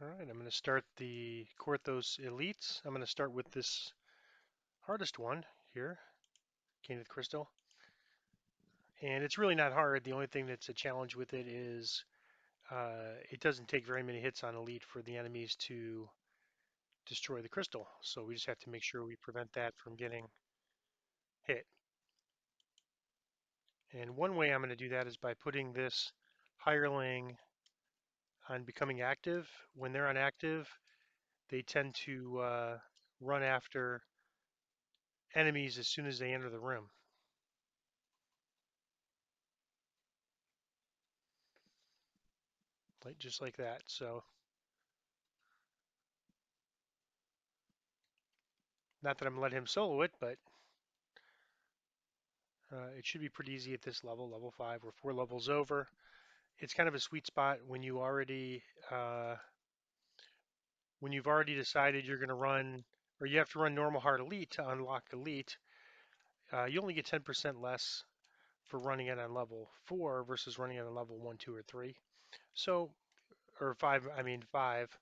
All right, I'm going to start the Korthos Elites. I'm going to start with this hardest one here, Kenneth Crystal. And it's really not hard. The only thing that's a challenge with it is it doesn't take very many hits on Elite for the enemies to destroy the crystal. So we just have to make sure we prevent that from getting hit. And one way I'm going to do that is by putting this hireling on becoming active. When they're on active, they tend to run after enemies as soon as they enter the room. Just like that. So not that I'm letting him solo it, but it should be pretty easy at this level, level 5. We're 4 levels over. It's kind of a sweet spot uh, when you've already decided you're going to run, or you have to run normal hard elite to unlock elite. You only get 10% less for running it on level 4 versus running it on level 1, 2, or 3. So, or 5. I mean 5.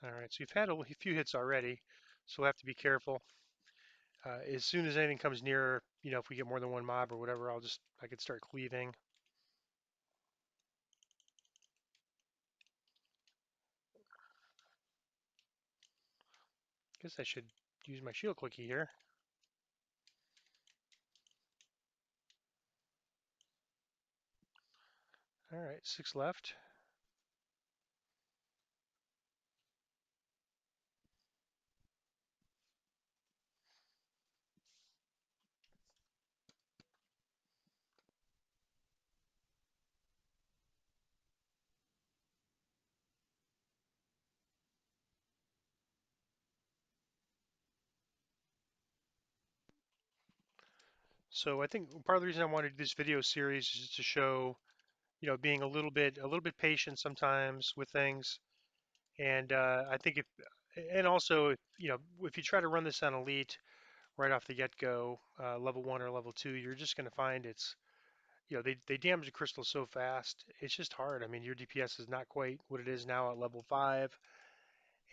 All right. So you've had a few hits already, so we'll have to be careful. As soon as anything comes near, if we get more than one mob or whatever, I could start cleaving. Guess I should use my shield clicky here. All right, 6 left. So I think part of the reason I wanted to do this video series is just to show, being a little bit patient sometimes with things. And I think and also, if you try to run this on elite right off the get-go, level 1 or level 2, you're just going to find they damage the crystal so fast. It's just hard. I mean, your DPS is not quite what it is now at level 5.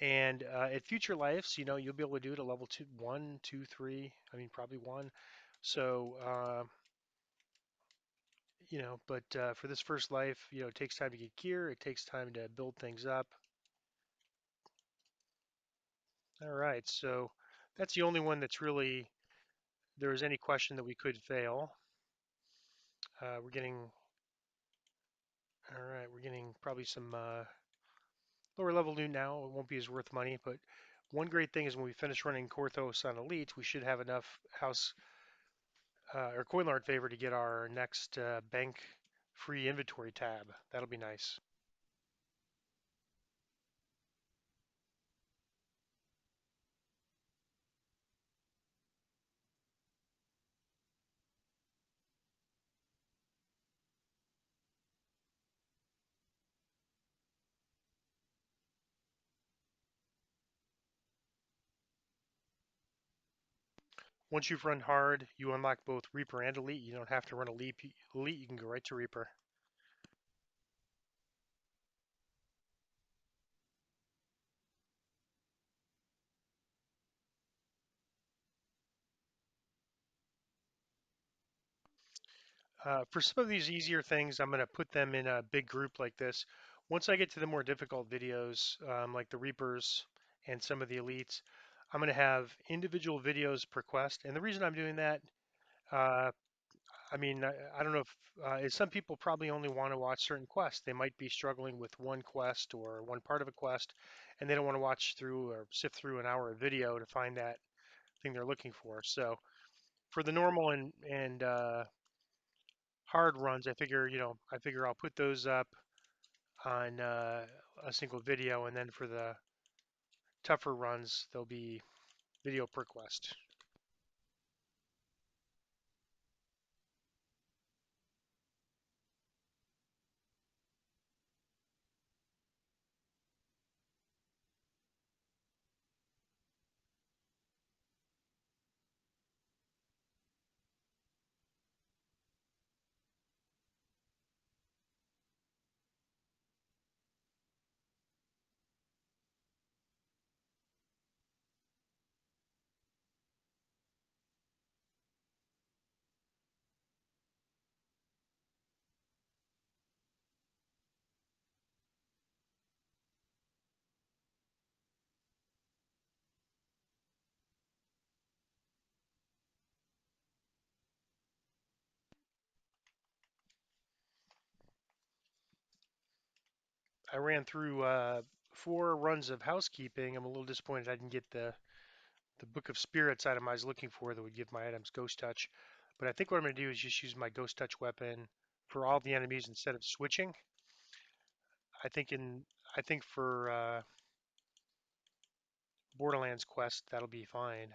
And at future lives, you'll be able to do it at level 2, 1, 2, 3. I mean, probably 1. So, but for this first life, it takes time to get gear. It takes time to build things up. All right, so that's the only one that's really there was any question that we could fail. We're getting all right. We're getting probably some lower level loot now. It won't be as worth money, but one great thing is when we finish running Korthos on Elite, we should have enough house or coin lord favor to get our next bank free inventory tab. That'll be nice. Once you've run hard, you unlock both Reaper and Elite. You don't have to run Elite. You can go right to Reaper. For some of these easier things, I'm going to put them in a big group like this. Once I get to the more difficult videos, like the Reapers and some of the Elites, I'm going to have individual videos per quest. And the reason I'm doing that, uh, I mean, I don't know if is some people probably only want to watch certain quests. They might be struggling with one quest or one part of a quest, and they don't want to watch through or sift through an hour of video to find that thing they're looking for. So for the normal and hard runs, I figure I'll put those up on a single video, and then for the tougher runs, there'll be video per quest. I ran through 4 runs of housekeeping. I'm a little disappointed I didn't get the Book of Spirits item I was looking for that would give my items Ghost Touch. But I think what I'm going to do is just use my Ghost Touch weapon for all the enemies instead of switching. I think in I think for Borderlands quest that'll be fine.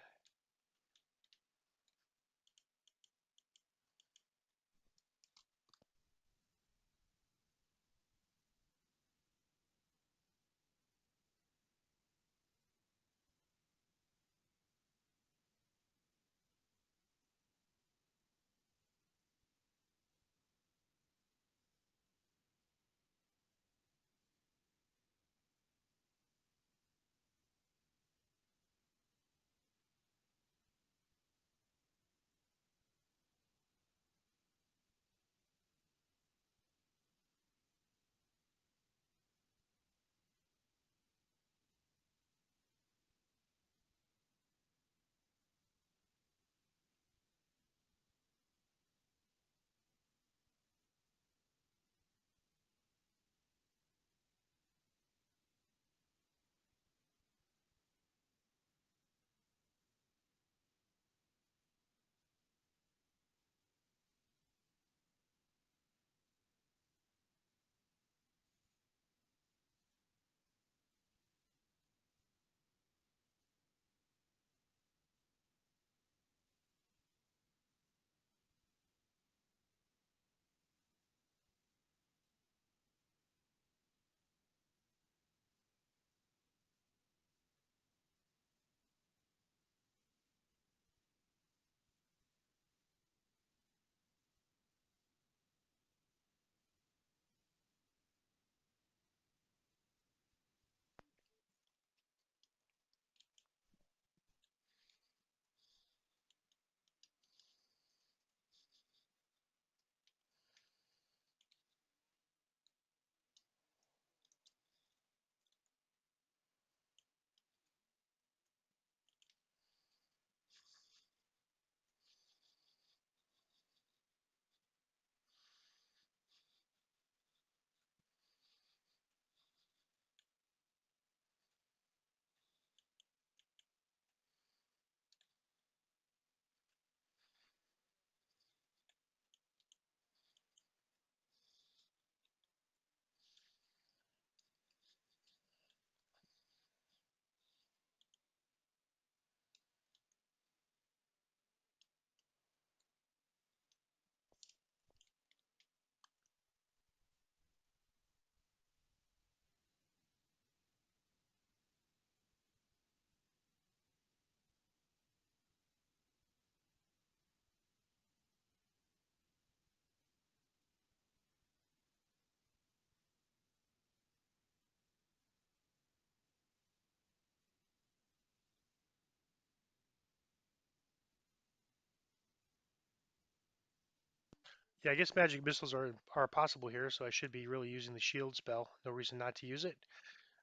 Yeah, I guess magic missiles are possible here, so I should be really using the shield spell. No reason not to use it.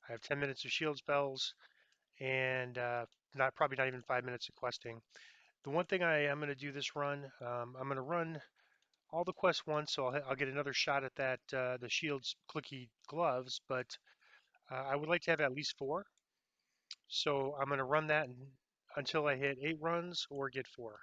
I have 10 minutes of shield spells and not probably not even 5 minutes of questing. The one thing I am going to do this run, I'm going to run all the quests once, so I'll get another shot at that the shield's clicky gloves. But I would like to have at least 4, so I'm going to run that until I hit 8 runs or get 4.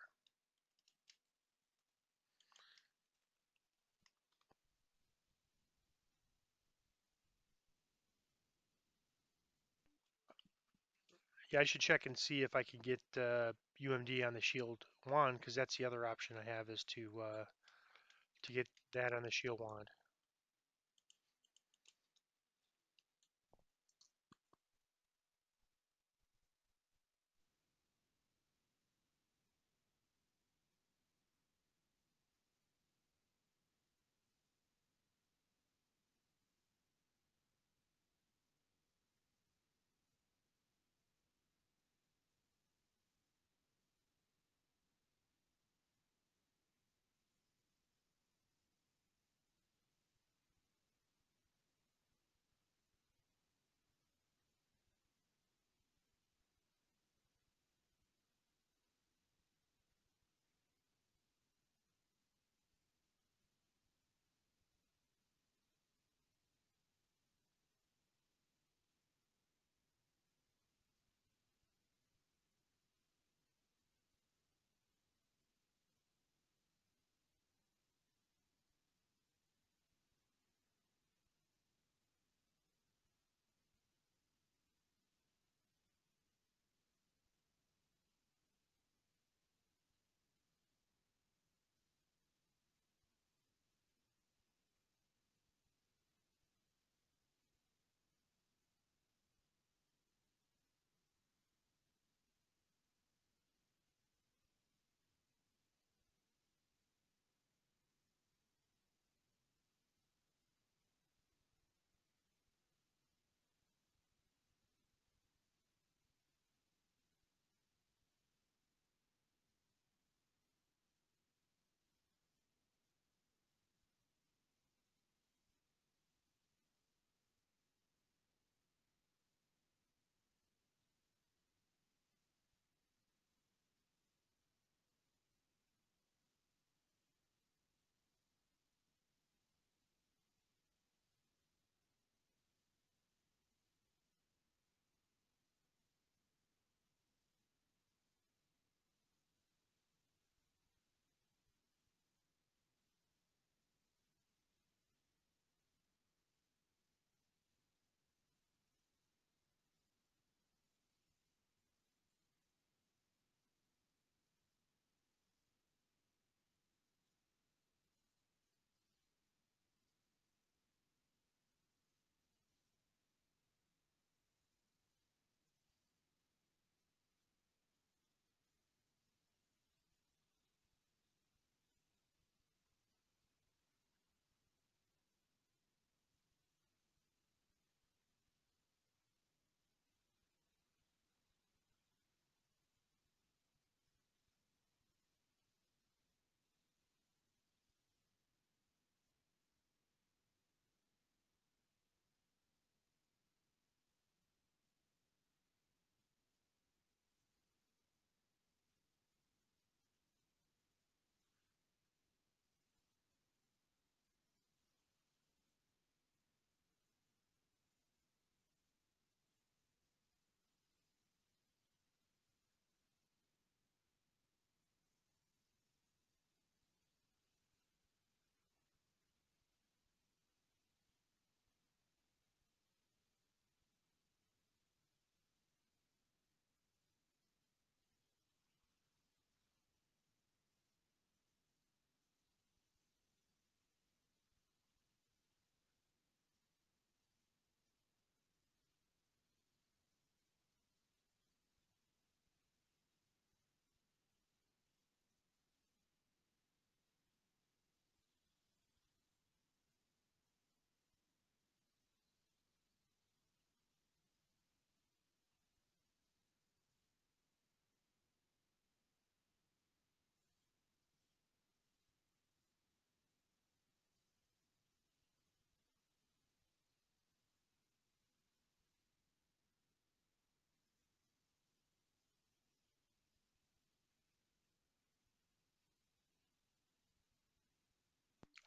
Yeah, I should check and see if I can get UMD on the shield wand, because that's the other option I have is to get that on the shield wand.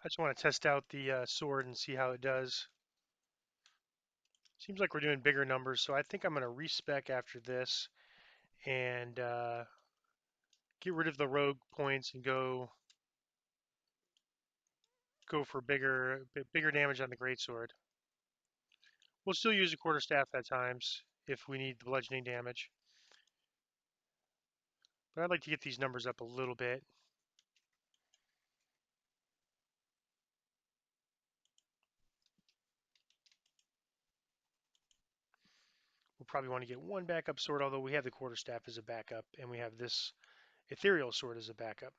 I just want to test out the sword and see how it does. Seems like we're doing bigger numbers, so I think I'm going to respec after this and get rid of the rogue points and go for bigger damage on the greatsword. We'll still use a quarterstaff at times if we need the bludgeoning damage, but I'd like to get these numbers up a little bit. We'll probably want to get one backup sword, although we have the quarterstaff as a backup, and we have this ethereal sword as a backup.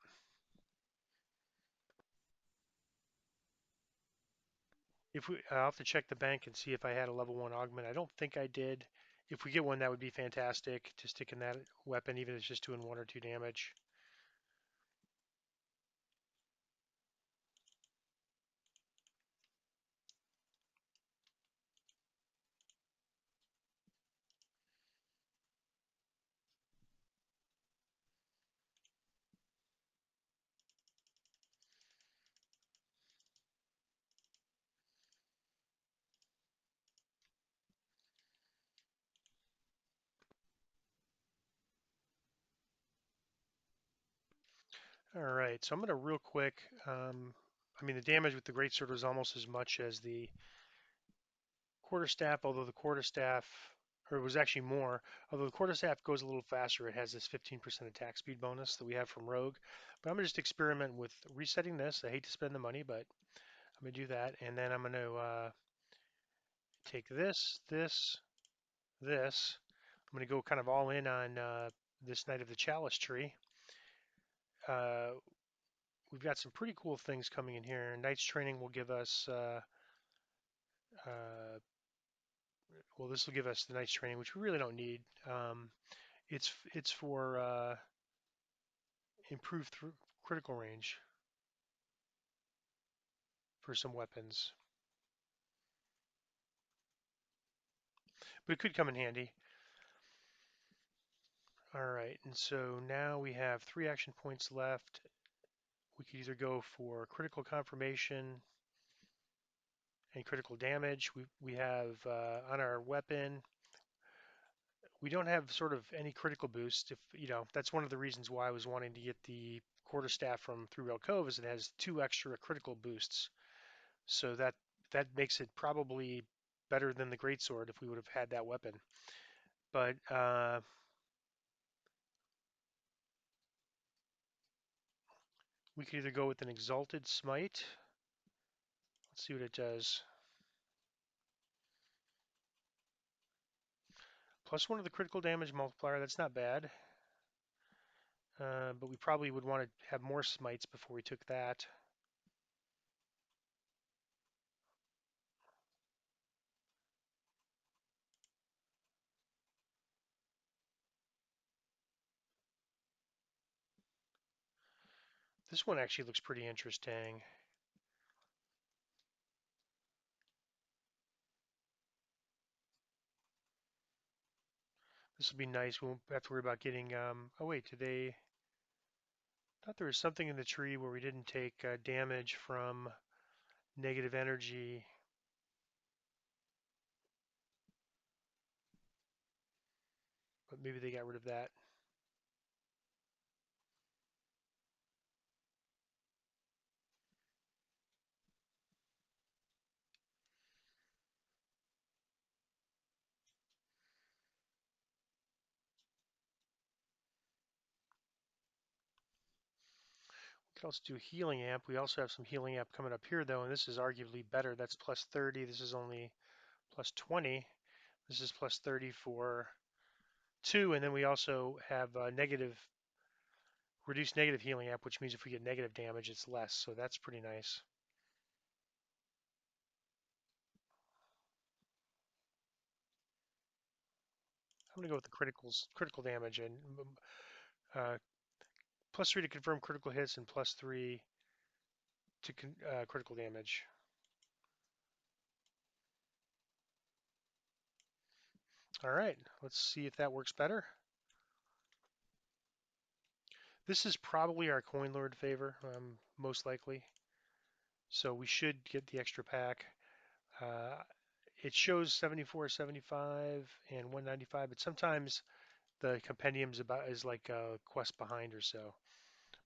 If we, I'll have to check the bank and see if I had a level 1 augment. I don't think I did. If we get one, that would be fantastic to stick in that weapon, even if it's just doing 1 or 2 damage. All right, so I'm going to real quick. I mean, the damage with the greatsword was almost as much as the quarterstaff, although the quarterstaff, or it was actually more, although the quarterstaff goes a little faster. It has this 15% attack speed bonus that we have from Rogue. But I'm going to just experiment with resetting this. I hate to spend the money, but I'm going to do that. And then I'm going to take this. I'm going to go kind of all in on this Knight of the Chalice tree. Uh, we've got some pretty cool things coming in here. Knight's Training will give us, uh, well, this will give us the Knight's Training, which we really don't need. It's for improved critical range for some weapons, but it could come in handy. All right, and so now we have 3 action points left. We could either go for critical confirmation and critical damage. We have on our weapon, we don't have sort of any critical boost. If you know, that's one of the reasons why I was wanting to get the quarterstaff from Three Rail Cove, is it has 2 extra critical boosts. So that makes it probably better than the greatsword if we would have had that weapon. But we could either go with an Exalted Smite. Let's see what it does. +1 of the critical damage multiplier. That's not bad. But we probably would want to have more smites before we took that. This one actually looks pretty interesting. This will be nice. We won't have to worry about getting. Oh wait, did they? I thought there was something in the tree where we didn't take damage from negative energy. But maybe they got rid of that. We could also do healing amp. We also have some healing amp coming up here though, and this is arguably better. That's +30. This is only +20. This is +30 for 2, and then we also have reduced negative healing amp, which means if we get negative damage, it's less. So that's pretty nice. I'm gonna go with the critical damage, and uh, +3 to confirm critical hits and +3 to critical damage. All right, let's see if that works better. This is probably our Coin Lord favor, most likely. So we should get the extra pack. Uh, it shows 74, 75, and 195, but sometimes the compendium's about is like a quest behind or so.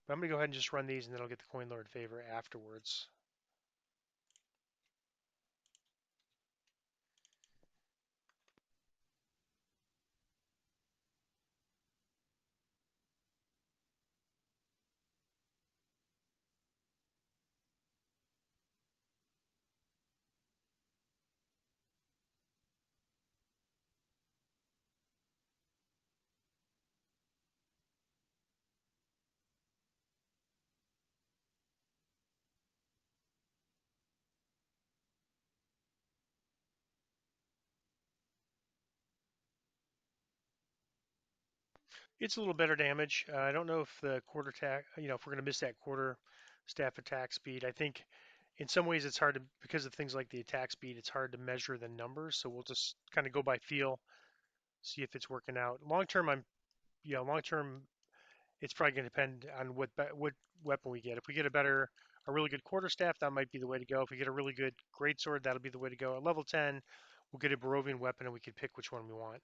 But I'm gonna go ahead and just run these, and then I'll get the Coin Lord favor afterwards. It's a little better damage. I don't know if the quarter attack, if we're gonna miss that quarter staff attack speed. I think in some ways it's hard to because of things like the attack speed. It's hard to measure the numbers, so we'll just kind of go by feel, see if it's working out. Long term, long term, it's probably going to depend on what weapon we get. If we get a really good quarterstaff, that might be the way to go. If we get a really good greatsword, that'll be the way to go. At level 10, we'll get a Barovian weapon, and we can pick which one we want.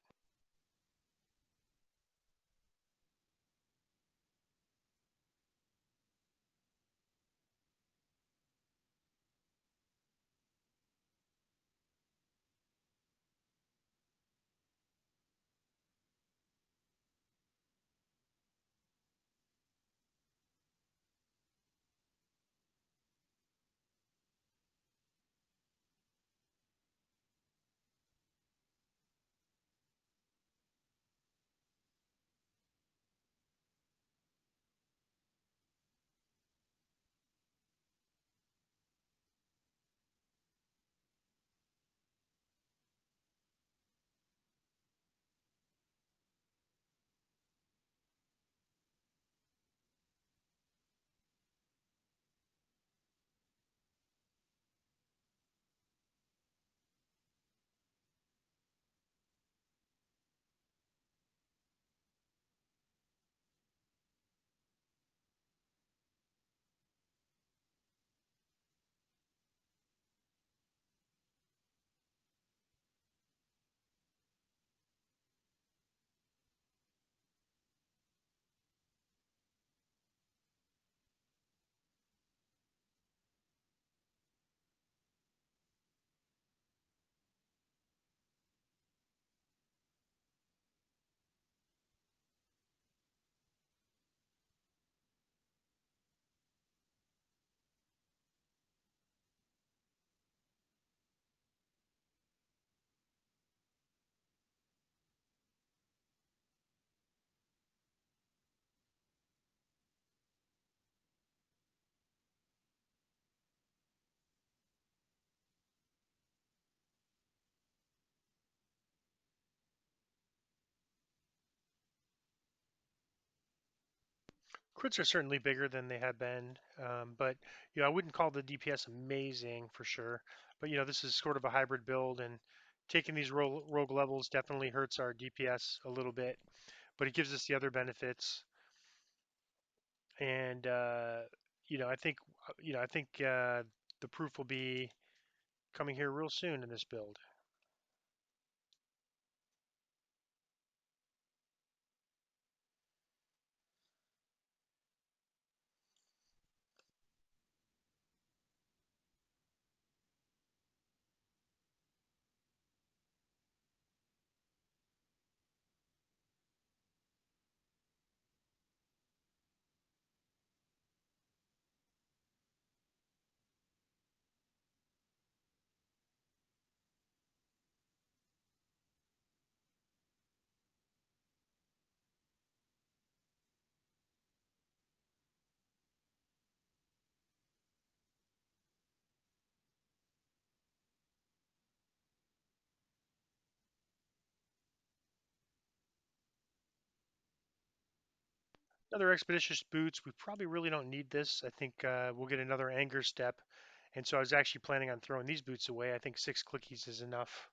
Crits are certainly bigger than they have been, but I wouldn't call the DPS amazing for sure. But this is sort of a hybrid build, and taking these rogue levels definitely hurts our DPS a little bit, but it gives us the other benefits. And I think the proof will be coming here real soon in this build. Another expeditious boots. We probably really don't need this. I think we'll get another anger step, and so I was actually planning on throwing these boots away. I think 6 clickies is enough.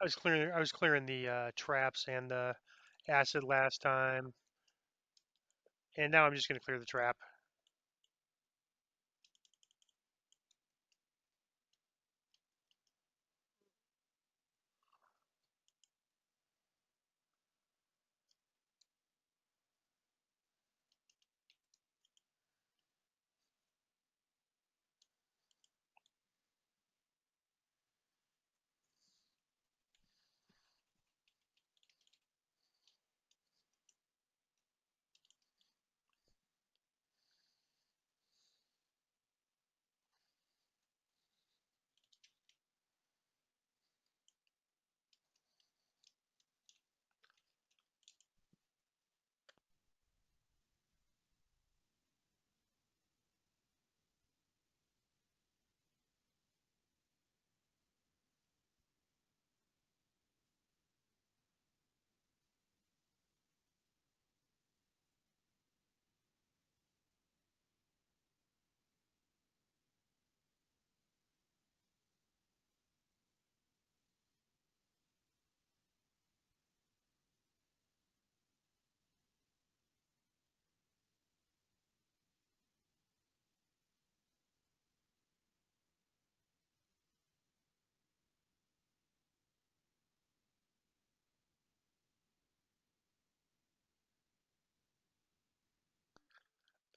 I was clearing the traps and the acid last time, and now I'm just going to clear the trap. I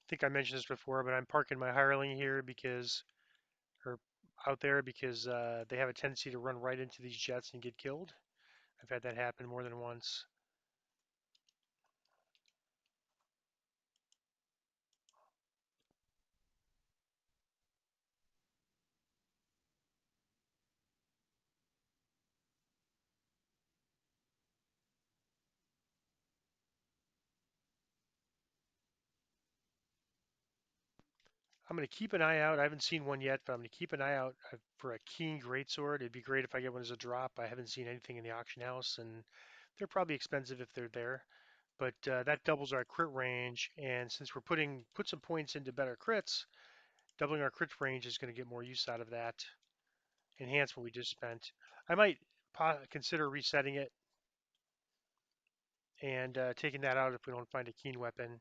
think I mentioned this before, but I'm parking my hireling here because, or out there because they have a tendency to run right into these jets and get killed. I've had that happen more than once. I'm going to keep an eye out. I haven't seen one yet, but I'm going to keep an eye out for a keen greatsword. It'd be great if I get one as a drop. I haven't seen anything in the auction house, and they're probably expensive if they're there. But that doubles our crit range, and since we're put some points into better crits, doubling our crit range is going to get more use out of that enhancement we just spent. I might consider resetting it and taking that out if we don't find a keen weapon.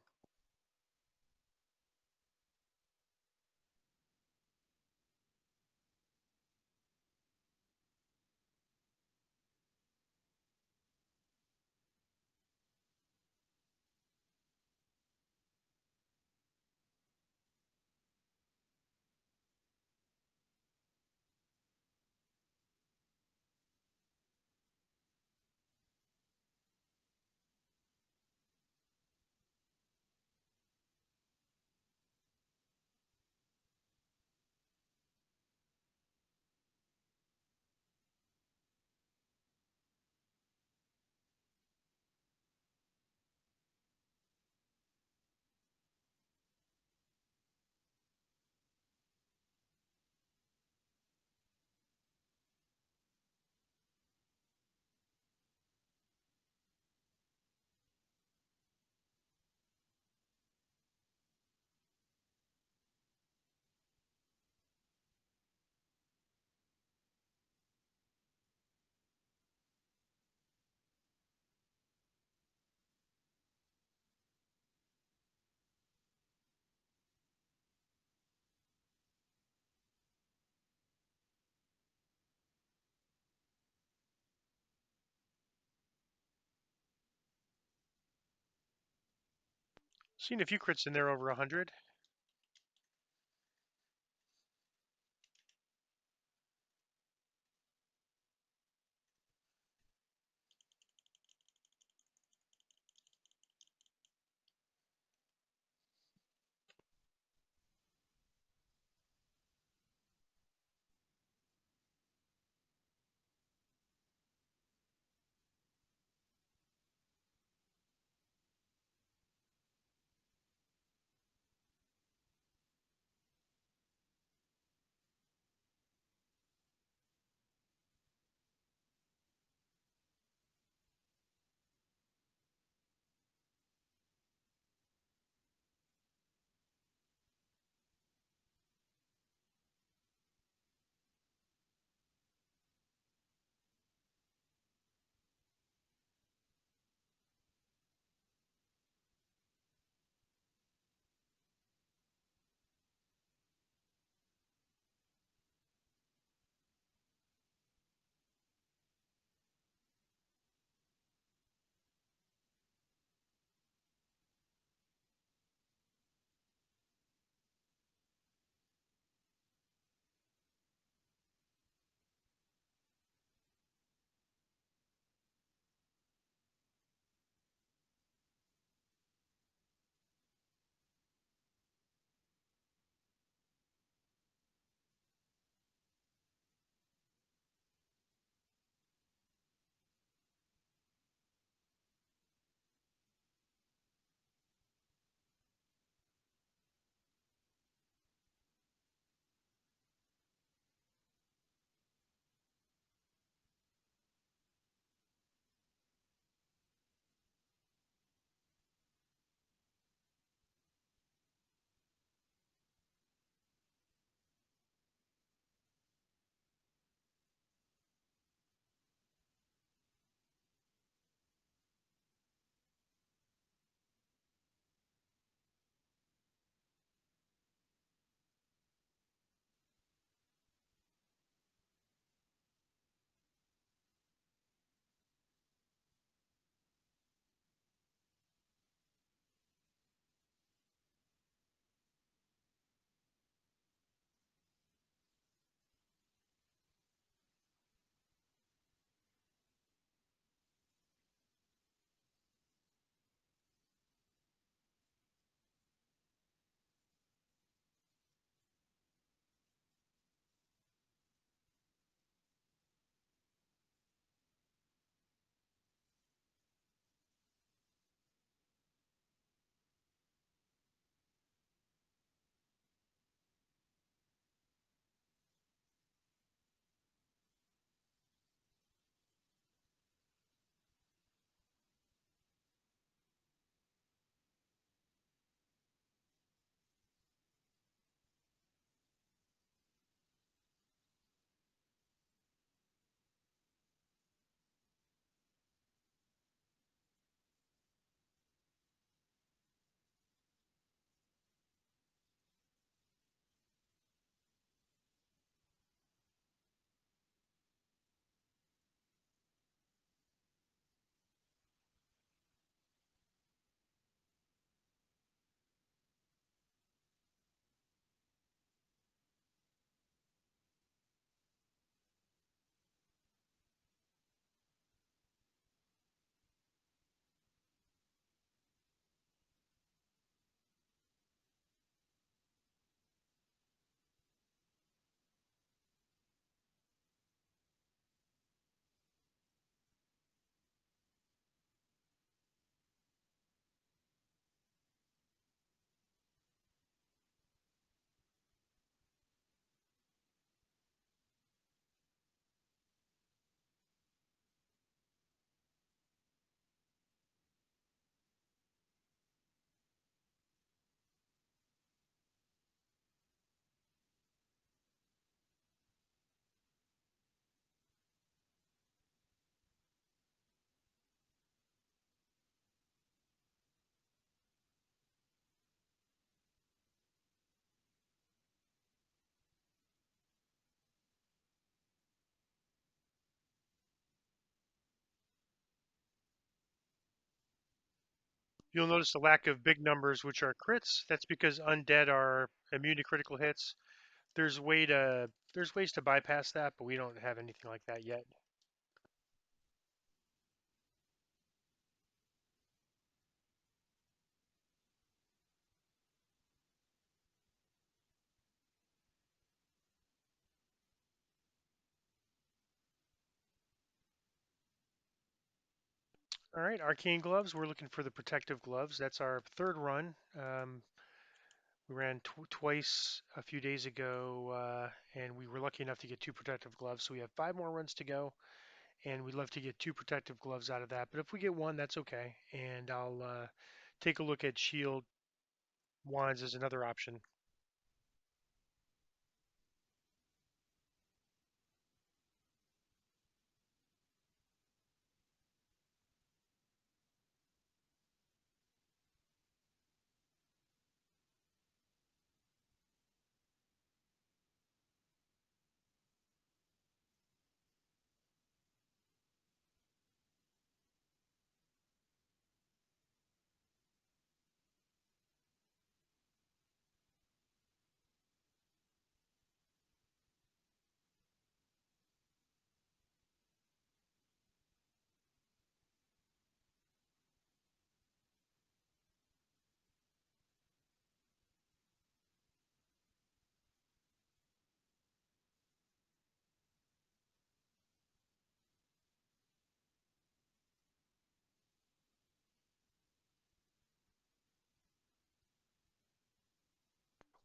Seen a few crits in there over 100. You'll notice the lack of big numbers, which are crits. That's because undead are immune to critical hits. There's ways to bypass that, but we don't have anything like that yet. All right, arcane gloves. We're looking for the protective gloves. That's our third run. We ran twice a few days ago, and we were lucky enough to get two protective gloves. So we have 5 more runs to go, and we'd love to get two protective gloves out of that. But if we get one, that's okay. And I'll take a look at shield wands as another option.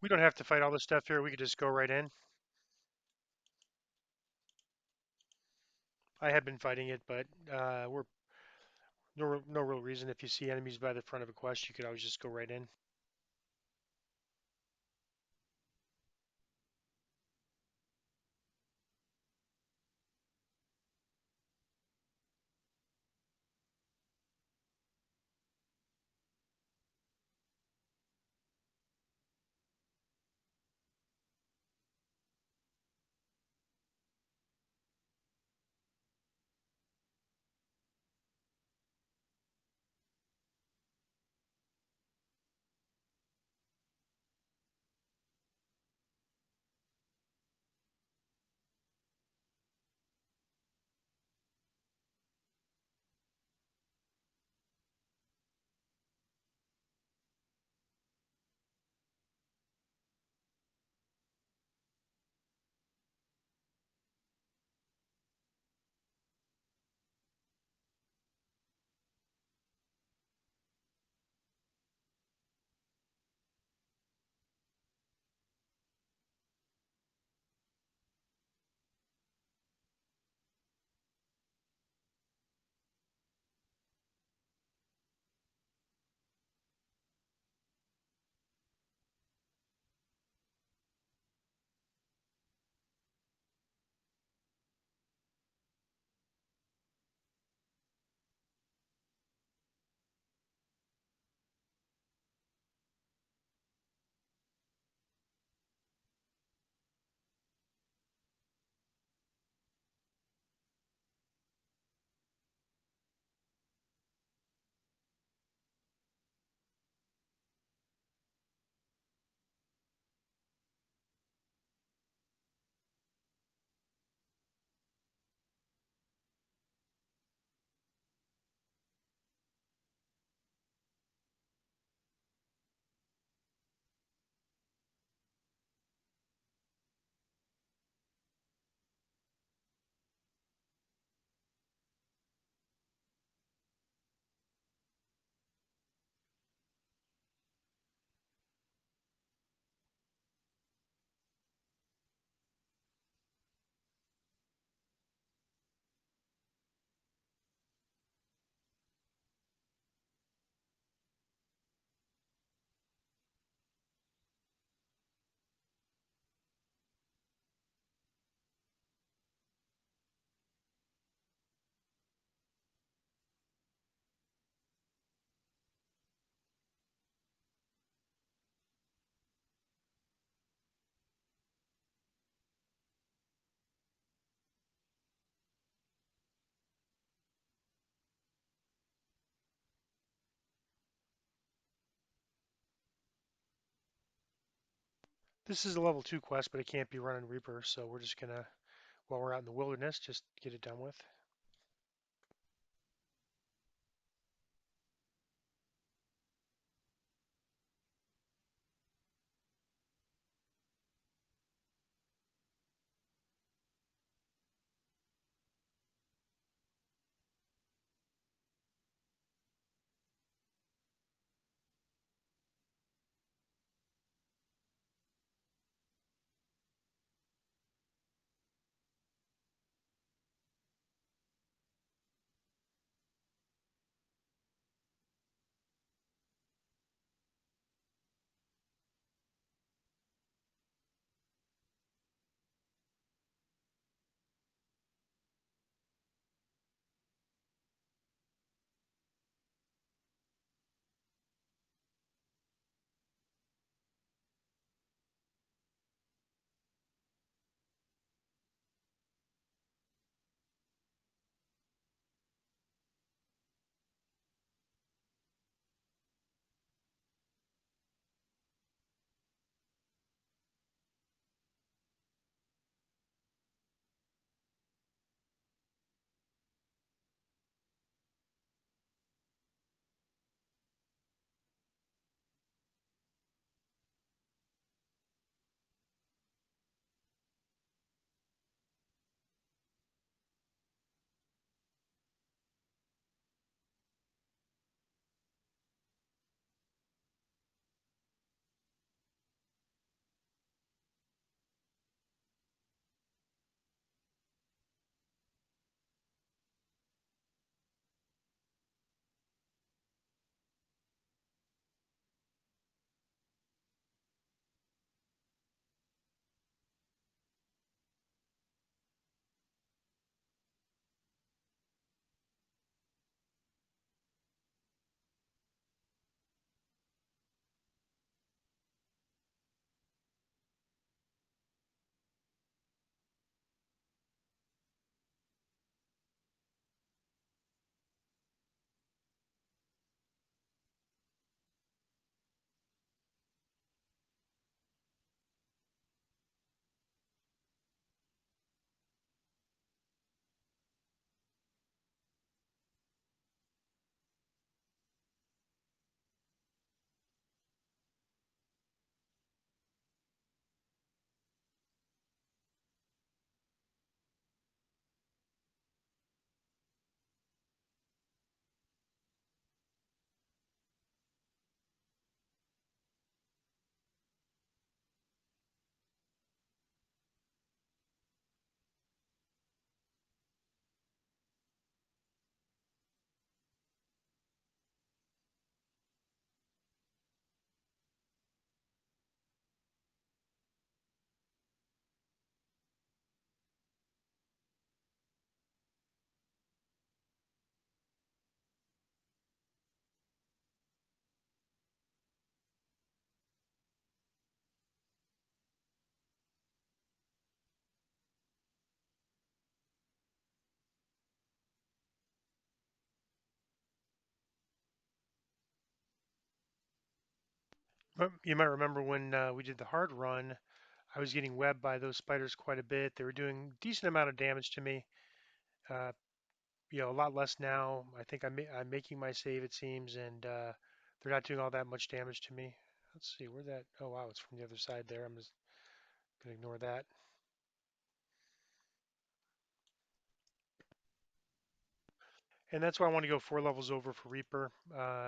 We don't have to fight all this stuff here. We could just go right in. I have been fighting it, but we're no real reason. If you see enemies by the front of a quest, you could always just go right in. This is a level 2 quest, but it can't be run in Reaper, so we're just gonna, while we're out in the wilderness, just get it done with. You might remember when we did the hard run, I was getting webbed by those spiders quite a bit. They were doing a decent amount of damage to me. Uh, a lot less now. I think I'm making my save, it seems, and they're not doing all that much damage to me. Let's see, where that? Oh wow, it's from the other side there. I'm just gonna ignore that. And that's why I want to go 4 levels over for Reaper.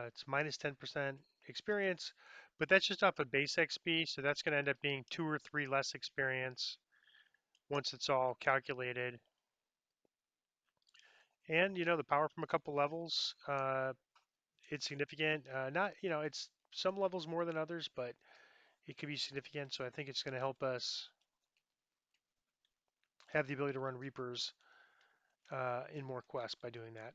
It's minus 10% experience, but that's just off of base XP, so that's going to end up being 2 or 3 less experience once it's all calculated. And the power from a couple levels, it's significant. Not, it's some levels more than others, but it could be significant. So I think it's going to help us have the ability to run Reapers in more quests by doing that.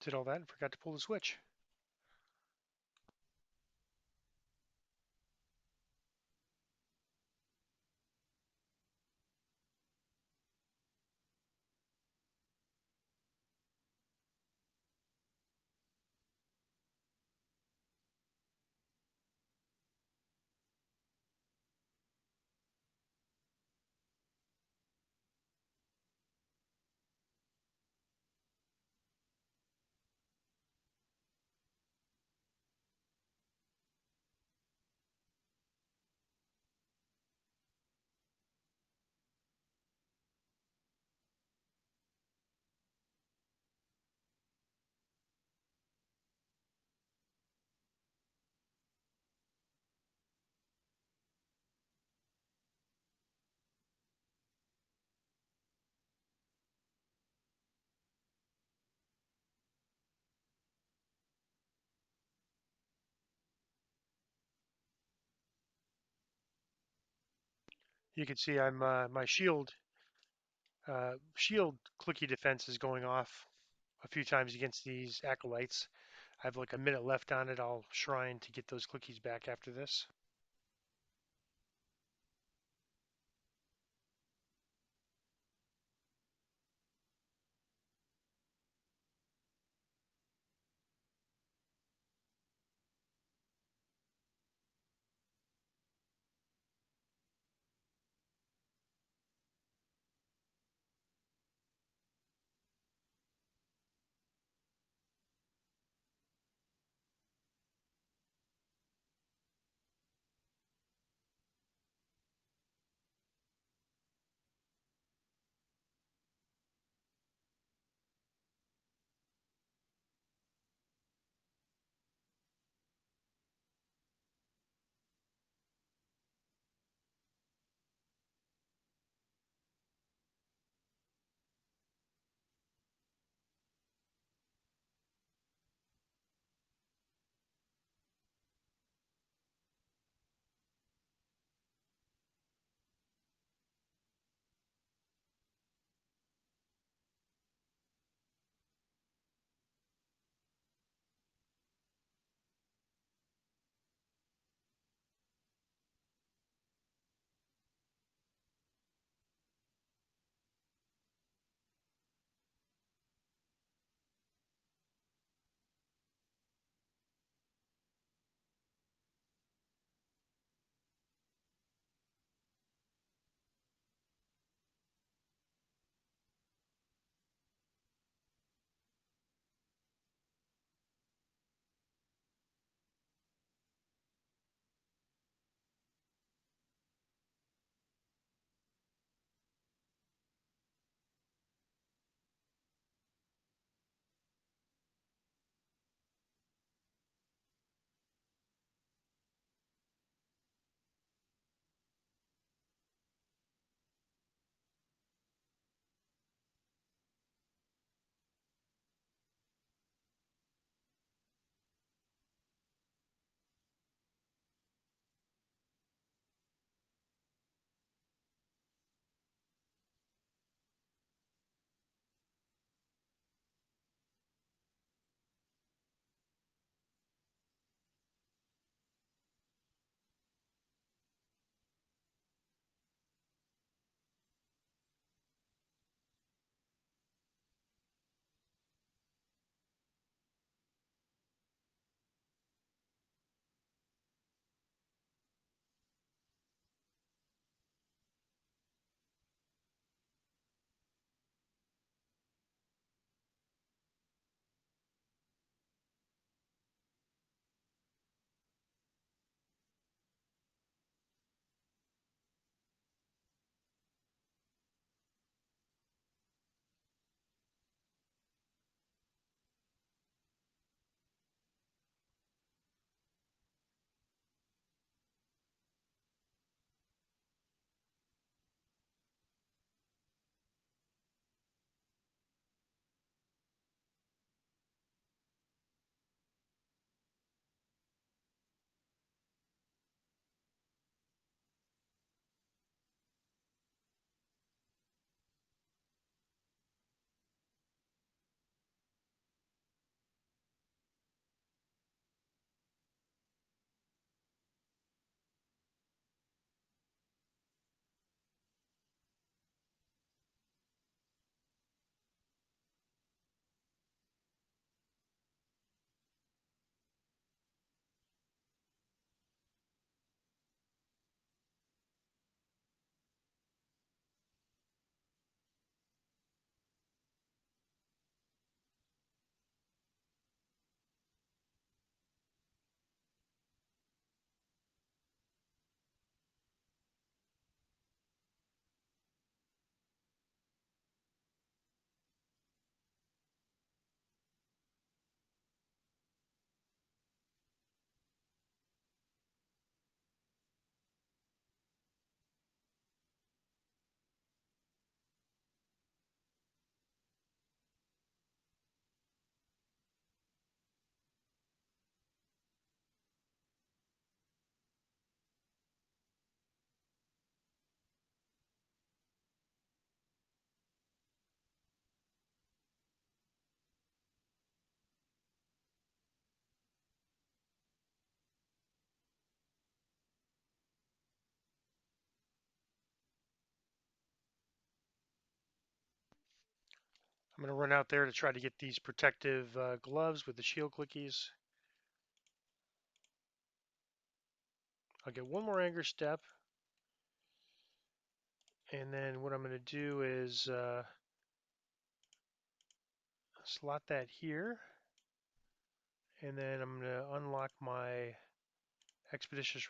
Did all that and forgot to pull the switch. You can see I'm my shield clicky defense is going off a few times against these acolytes. I have like a minute left on it. I'll shrine to get those clickies back after this. I'm going to run out there to try to get these protective gloves with the shield clickies. I'll get one more anger step, and then what I'm going to do is slot that here, and then I'm going to unlock my Expeditious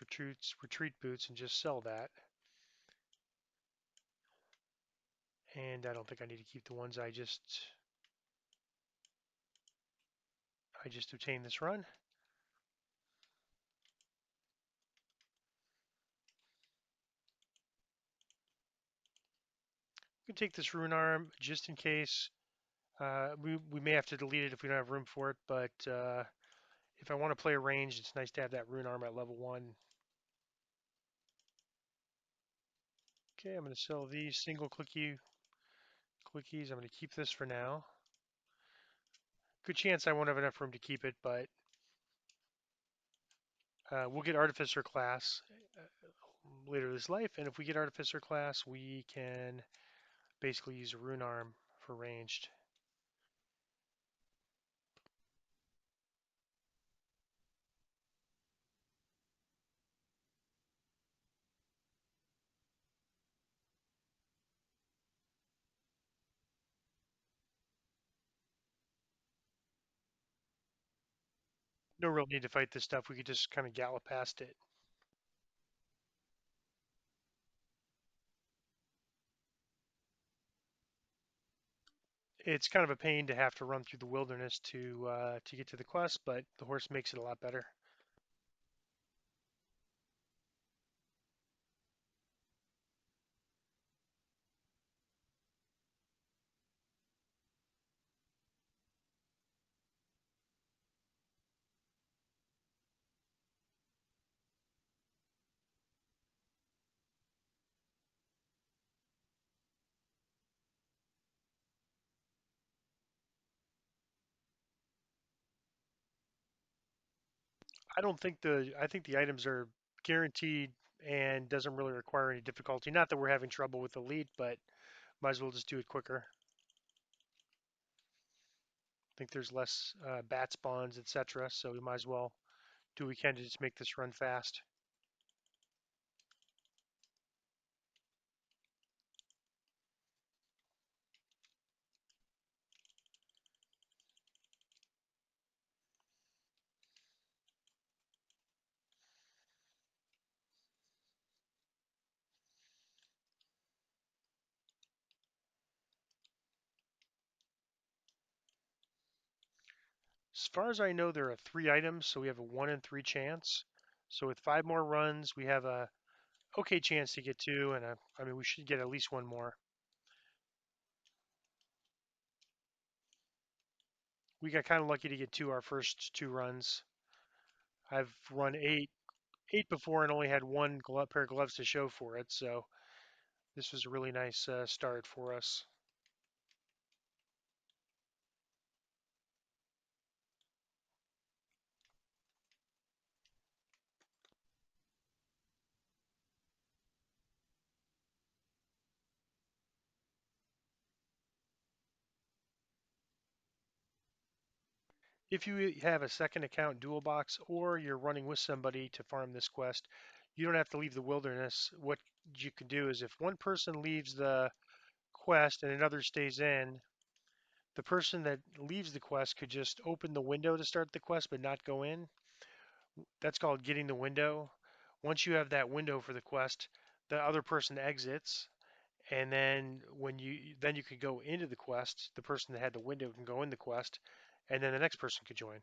retreat boots and just sell that. And I don't think I need to keep the ones I just obtained this run. We can take this rune arm just in case. We may have to delete it if we don't have room for it, but if I want to play a range, it's nice to have that rune arm at level 1. Okay, I'm going to sell these single clickies. I'm going to keep this for now. Good chance I won't have enough room to keep it, but we'll get Artificer class later this life, and if we get Artificer class, we can basically use a rune arm for ranged. No real need to fight this stuff. We could just kind of gallop past it. It's kind of a pain to have to run through the wilderness to get to the quest, but the horse makes it a lot better. I think the items are guaranteed and doesn't really require any difficulty. Not that we're having trouble with elite, but might as well just do it quicker. I think there's less bat spawns, etc. So we might as well do what we can to just make this run fast. As far as I know, there are 3 items, so we have a 1 in 3 chance. So with 5 more runs, we have a okay chance to get 2, and I mean we should get at least 1 more. We got kind of lucky to get 2 our first 2 runs. I've run eight before and only had one pair of gloves to show for it, so this was a really nice start for us. If you have a second account dual box or you're running with somebody to farm this quest, you don't have to leave the wilderness. What you can do is if one person leaves the quest and another stays in, the person that leaves the quest could just open the window to start the quest but not go in. That's called getting the window. Once you have that window for the quest, the other person exits, and then you could go into the quest. The person that had the window can go in the quest, and then the next person could join.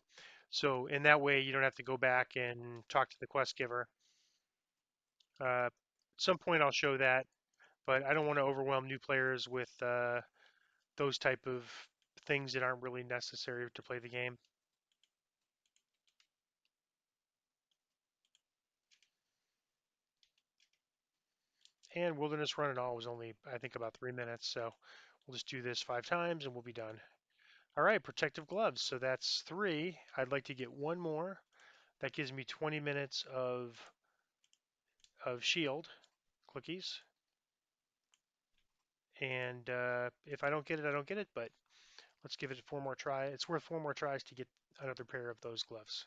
So in that way, you don't have to go back and talk to the quest giver. At some point, I'll show that, but I don't want to overwhelm new players with those type of things that aren't really necessary to play the game. And Wilderness Run and all was only, I think, about 3 minutes. So we'll just do this 5 times and we'll be done. All right, protective gloves. So that's 3. I'd like to get 1 more. That gives me 20 minutes of shield clickies. And if I don't get it, I don't get it. But Let's give it 4 more tries. It's worth 4 more tries to get another pair of those gloves.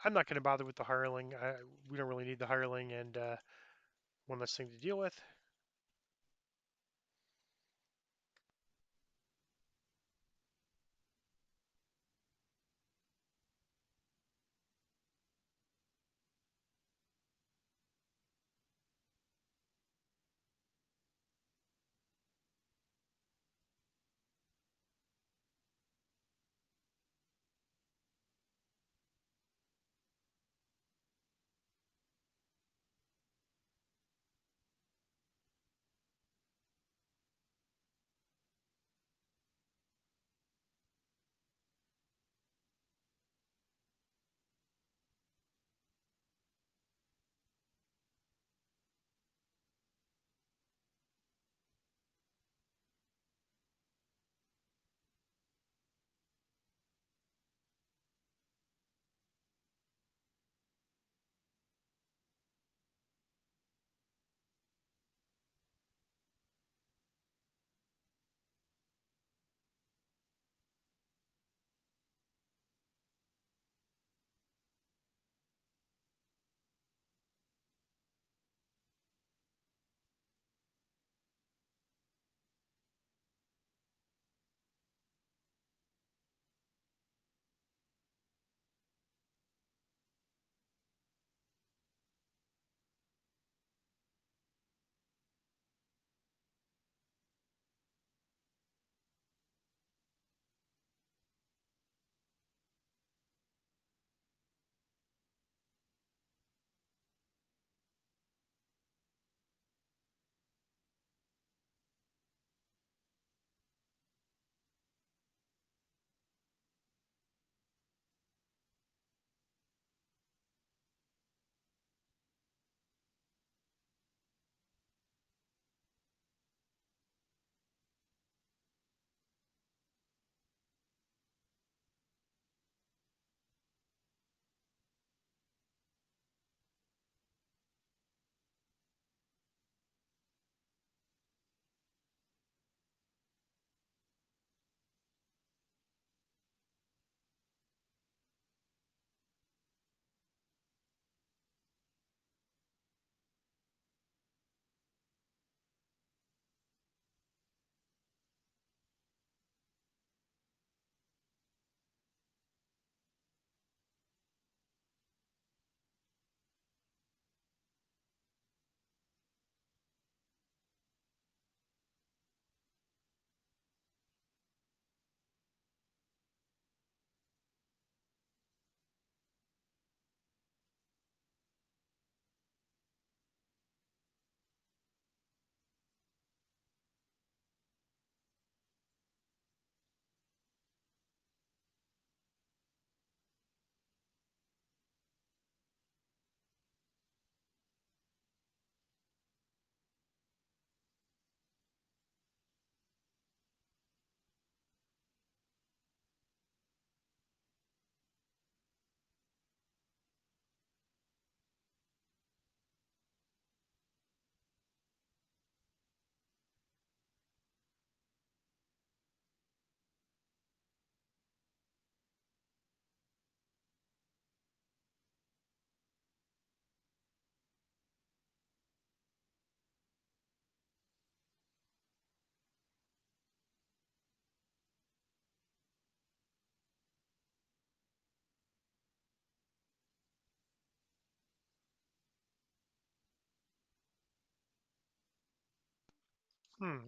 I'm not going to bother with the hireling. We don't really need the hireling, and one less thing to deal with.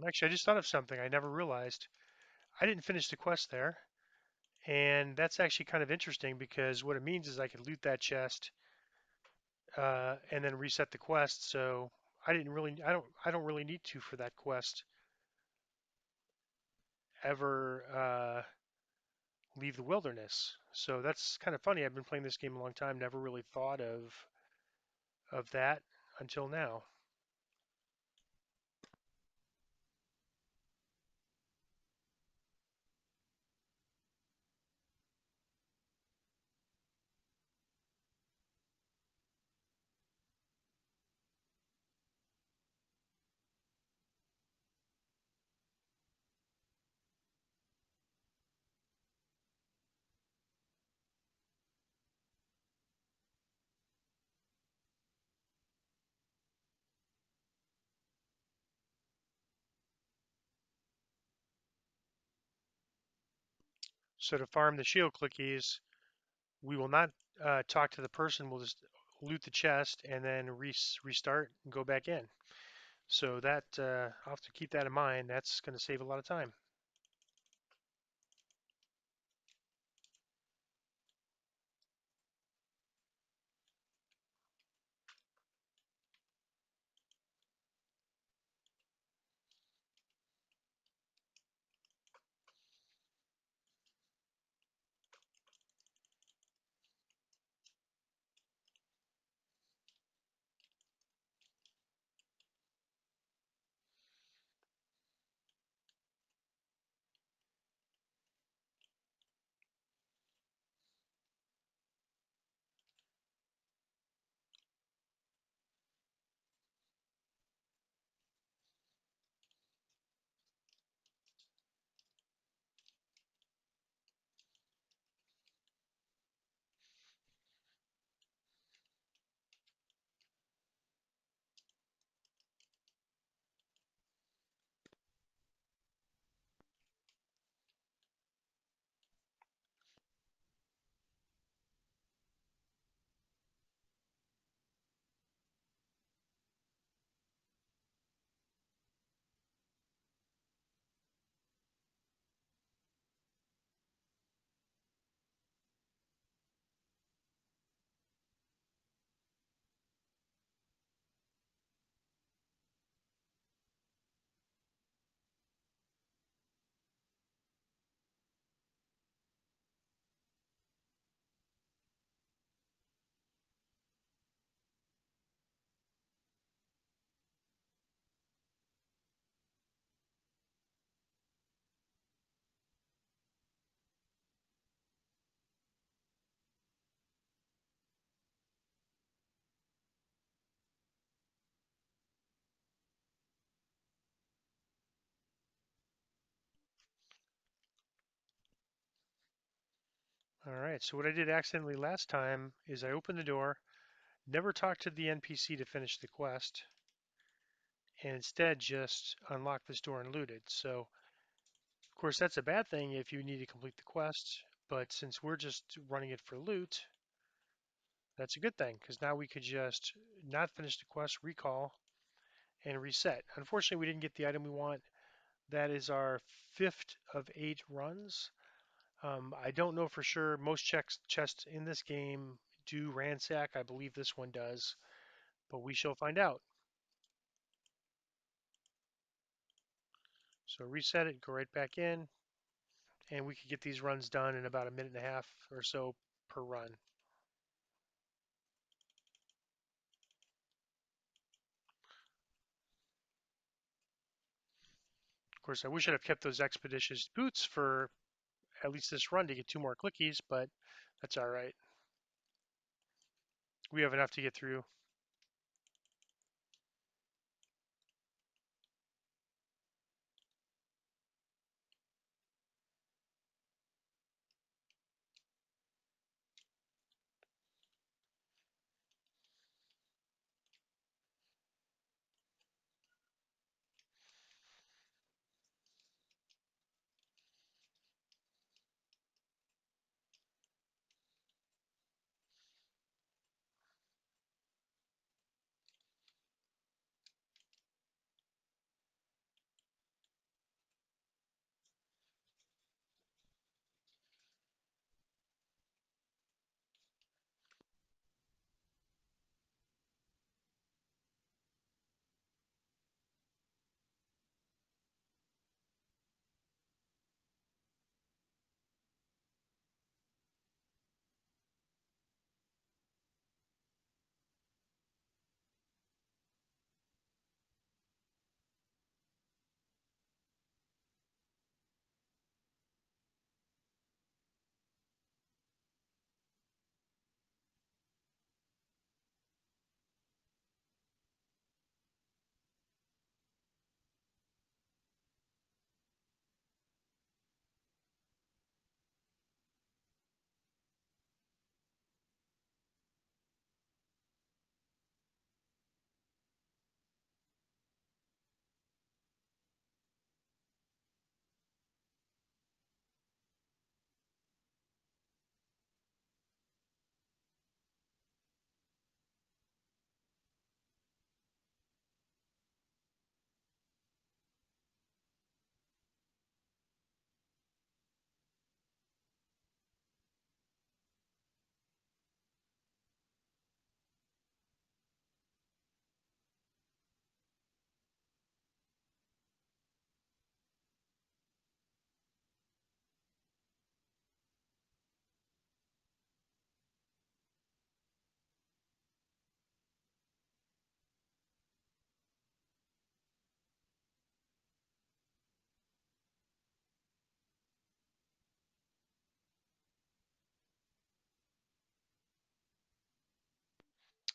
Actually, I just thought of something I never realized. I didn't finish the quest there, And that's actually kind of interesting because what it means is I could loot that chest and then reset the quest. So I don't really need to for that quest ever leave the wilderness. So that's kind of funny. I've been playing this game a long time, never really thought of that until now. So to farm the shield clickies, we will not talk to the person. We'll just loot the chest and then restart and go back in. So that I'll have to keep that in mind. That's going to save a lot of time. All right. So what I did accidentally last time is I opened the door, never talked to the NPC to finish the quest, and instead just unlocked this door and looted. So of course that's a bad thing if you need to complete the quest, but since we're just running it for loot, that's a good thing because now we could just not finish the quest, recall, and reset. Unfortunately, we didn't get the item we want. That is our fifth of 8 runs. I don't know for sure. Most chests in this game do ransack. I believe this one does, but we shall find out. So reset it, go right back in, and we could get these runs done in about a minute and a half or so per run. Of course, I wish I'd have kept those expeditious boots for at least this run to get 2 more clickies, but that's all right. We have enough to get through.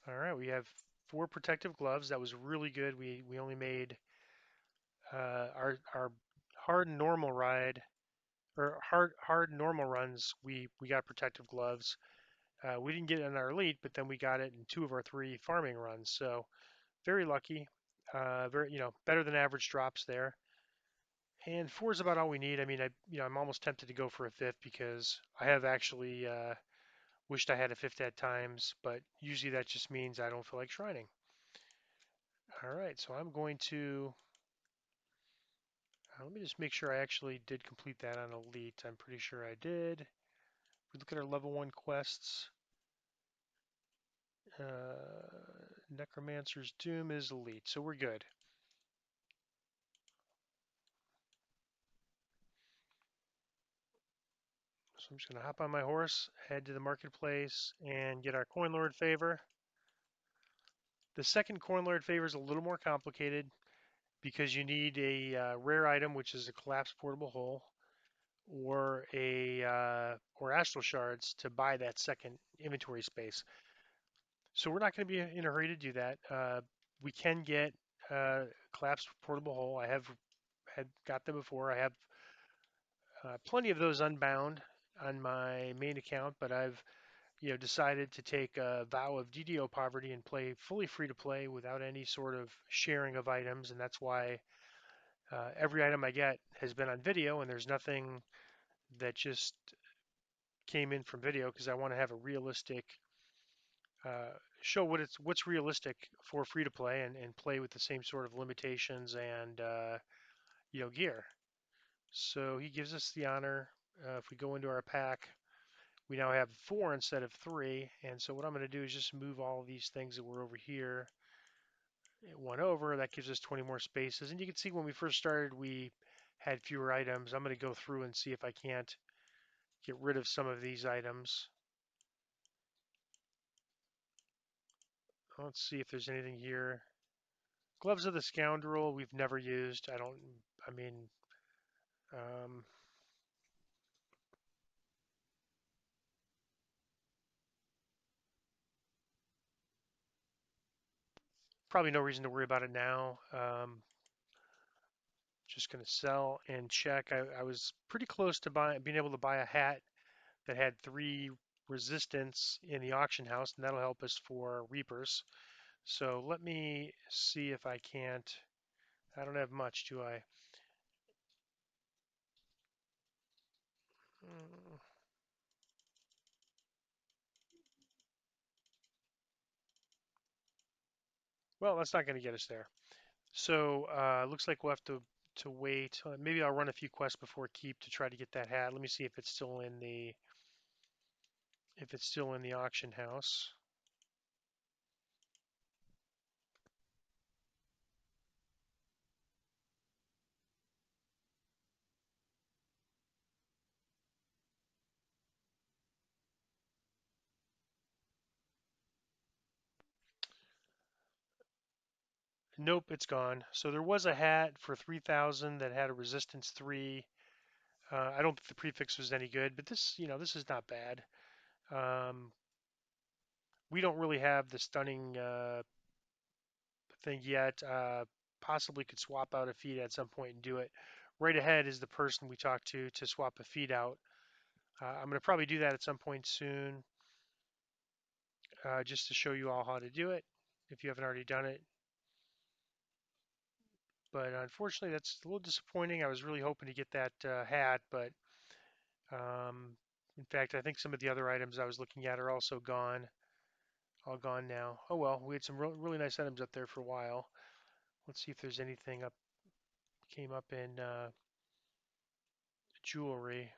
All right, we have 4 protective gloves. That was really good. We only made our hard normal ride or hard normal runs. We got protective gloves. We didn't get it in our elite, but then we got it in 2 of our 3 farming runs. So very lucky. Very better than average drops there. And 4 is about all we need. I mean, I'm almost tempted to go for a 5th because I have actually wished I had a 5th at times, but usually that just means I don't feel like shrining. All right, so I'm going to let me just make sure I actually did complete that on Elite. I'm pretty sure I did. If we look at our level 1 quests, Necromancer's Doom is Elite, so we're good. So I'm just going to hop on my horse, head to the marketplace, and get our Coin Lord favor. The second Coin Lord favor is a little more complicated because you need a rare item, which is a collapsed portable hull, or astral shards to buy that second inventory space. So we're not going to be in a hurry to do that. We can get collapsed portable hull. I have had got them before. I have plenty of those unbound on my main account, but I've decided to take a vow of DDO poverty and play fully free to play without any sort of sharing of items, and that's why every item I get has been on video, and there's nothing that just came in from video because I want to have a realistic uh, show what's realistic for free to play and play with the same sort of limitations and gear. So he gives us the honor. If we go into our pack, we now have 4 instead of 3. And so what I'm going to do is just move all of these things that were over here 1 over. That gives us 20 more spaces. And you can see when we first started, we had fewer items. I'm going to go through and see if I can't get rid of some of these items. Let's see if there's anything here. Gloves of the Scoundrel, we've never used. I mean, um, probably no reason to worry about it now. Just going to sell and check. I was pretty close to being able to buy a hat that had 3 resistance in the auction house, and that'll help us for Reapers. So let me see if I can't. I don't have much, do I? Mm, well, that's not going to get us there. So looks like we'll have to wait. Maybe I'll run a few quests before keep to try to get that hat. Let me see if it's still in the auction house. Nope, it's gone. So there was a hat for 3,000 that had a resistance 3. I don't think the prefix was any good, but this is not bad. Um, we don't really have the stunning thing yet. Possibly could swap out a feed at some point and do it. Right ahead is the person we talked to swap a feed out. I'm going to probably do that at some point soon, just to show you all how to do it if you haven't already done it. But unfortunately, that's a little disappointing. I was really hoping to get that hat, but um, in fact, I think some of the other items I was looking at are also gone, all gone now. Oh well, we had some really nice items up there for a while. Let's see if there's anything came up in jewelry.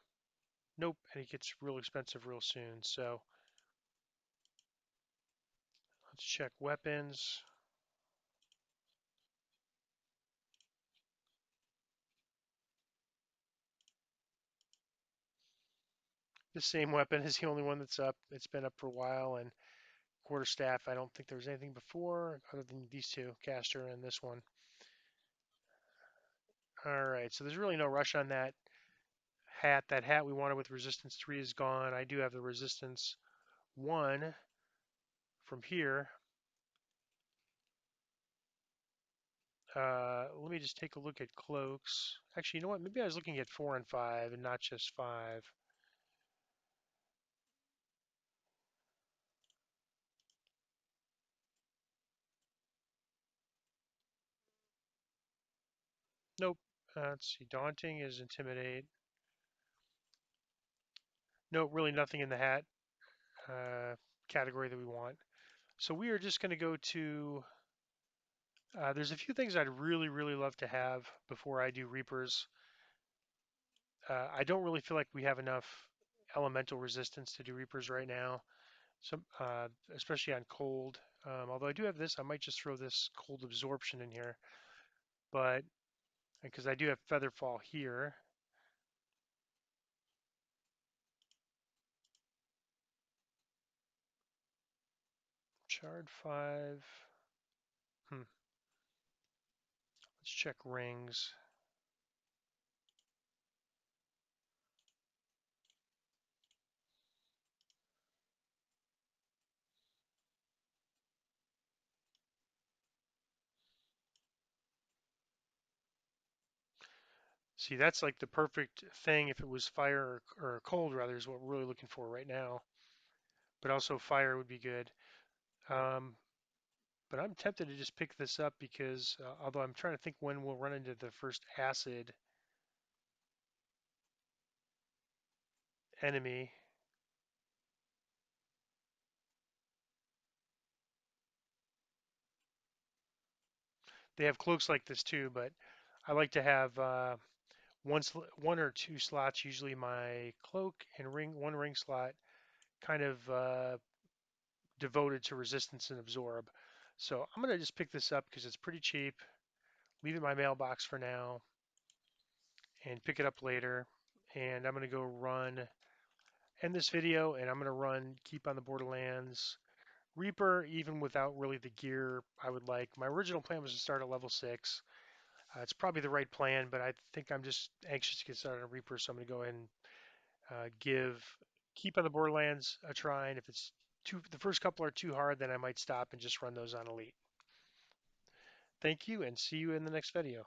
Nope, and it gets real expensive real soon. So let's check weapons. The same weapon is the only one that's up. It's been up for a while, and quarterstaff. I don't think there was anything before other than these 2, caster and this one. All right, so there's really no rush on that hat. That hat we wanted with resistance 3 is gone. I do have the resistance 1 from here. Let me just take a look at cloaks. Actually, you know what? Maybe I was looking at 4 and 5 and not just 5. Nope. Let's see. Daunting is intimidate. No, really nothing in the hat uh, category that we want. So we are just going to go to. There's a few things I'd really, really love to have before I do Reapers. I don't really feel like we have enough elemental resistance to do Reapers right now. Some, especially on cold. Although I do have this, I might just throw this cold absorption in here. But because I do have Featherfall here, Shard 5. Let's check rings. See, that's like the perfect thing if it was fire or cold, rather, is what we're really looking for right now. But also fire would be good. Um, but I'm tempted to just pick this up because, although I'm trying to think when we'll run into the first acid enemy. They have cloaks like this too, but I like to have one or two slots, usually my cloak and one ring slot, kind of devoted to resistance and absorb. So I'm gonna just pick this up because it's pretty cheap. Leave it in my mailbox for now and pick it up later. And I'm gonna go end this video, and I'm gonna run Keep on the Borderlands Reaper, even without really the gear I would like. My original plan was to start at level 6. It's probably the right plan, but I think I'm just anxious to get started on Reaper, so I'm going to go ahead and give Keep on the Borderlands a try. And if the first couple are too hard, then I might stop and just run those on Elite. Thank you, and see you in the next video.